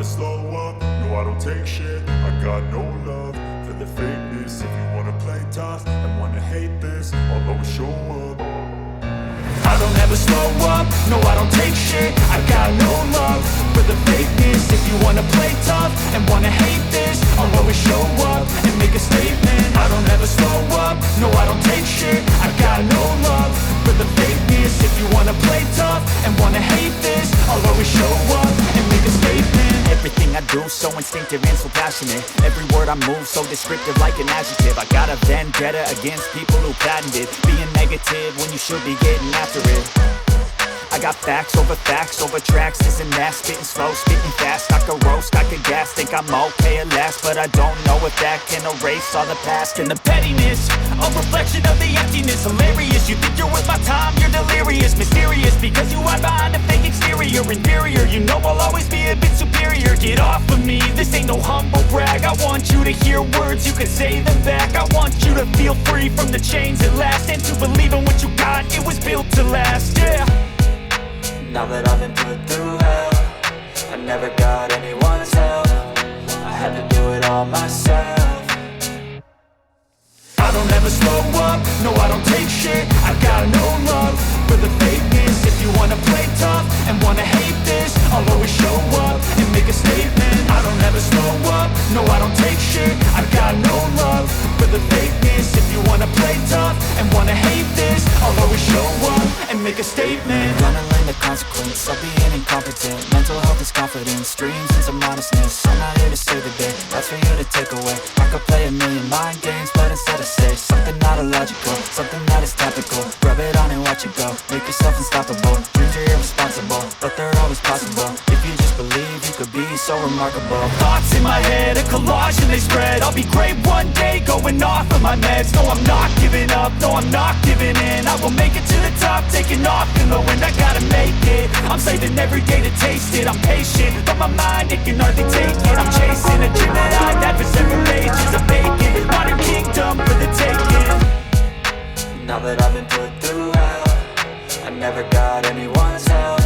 slow up, no I don't take shit. I got no love for the fakeness. If you wanna play tough and wanna hate this, I'll always show up. I don't ever slow up, no I don't take shit. I got no love for the fakeness. If you wanna play tough and wanna hate this, I'll always show up and make a statement. I don't ever slow up, no I don't take shit. I got no love for the fakeness. If you wanna play tough and wanna hate this, I'll always show up and make a statement. Everything I do so instinctive and so passionate. Every word I move so descriptive like an adjective. I got a vendetta against people who patented being negative when you should be getting after it. I got facts over tracks, this and that. Spitting slow, spitting fast, I could roast, I could gas. Think I'm okay at last, but I don't know if that can erase all the past. And the pettiness, a reflection of the emptiness. Hilarious, you think you're worth my time, you're delirious. Mysterious, because you hide behind a fake exterior. Inferior, you know I'll always be a bit superior. Get off of me, this ain't no humble brag. I want you to hear words, you can say them back. I want you to feel free from the chains at last, and to believe in what you got, it was built to last, yeah. Now that I've been put through hell, I never got anyone's help. I had to do it all myself. I don't ever slow up, no I don't take shit. I got no love for the fakeness. If you wanna play tough and wanna hate this, I'll always show up and make a statement. I don't ever slow up, no I don't take shit. I got no love for the fakeness. If you wanna play tough and wanna hate this, I'll always show up and make a statement. Gonna learn the consequence of being incompetent. Mental health is confidence, dreams and some modestness. I'm not here to save the day, that's for you to take away. I could play a million mind games, but instead I say something not illogical, something that is topical. Rub it on and watch it go, make yourself unstoppable. Dreams are irresponsible, but they're always possible. If you just believe, you could be so remarkable. Thoughts in my head, a collage and they spread. I'll be great one day, going off of my meds. No, I'm not giving up, no, I'm not giving in. I will make it to the top, taking off in the wind. I gotta make it, I'm saving every day to taste it. I'm patient, but my mind, it can hardly take it. I'm chasing a dream that I've had for several ages. I'm making modern kingdom for the taking. Now that I've been put through hell, I never got anyone's help.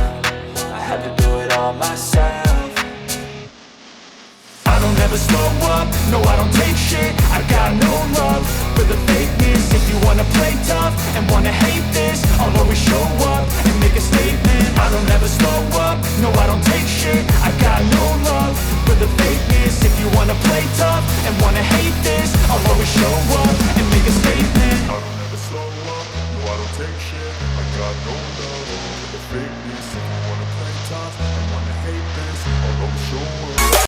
I had to do it all myself. I don't ever slow up, no I don't take shit. I got no love for the fakeness. If you wanna play tough and wanna hate this, I'll always show up and make a statement. I don't ever slow up, no I don't take shit. I got no love for the fakeness. If you wanna play tough and wanna hate this, I'll always show up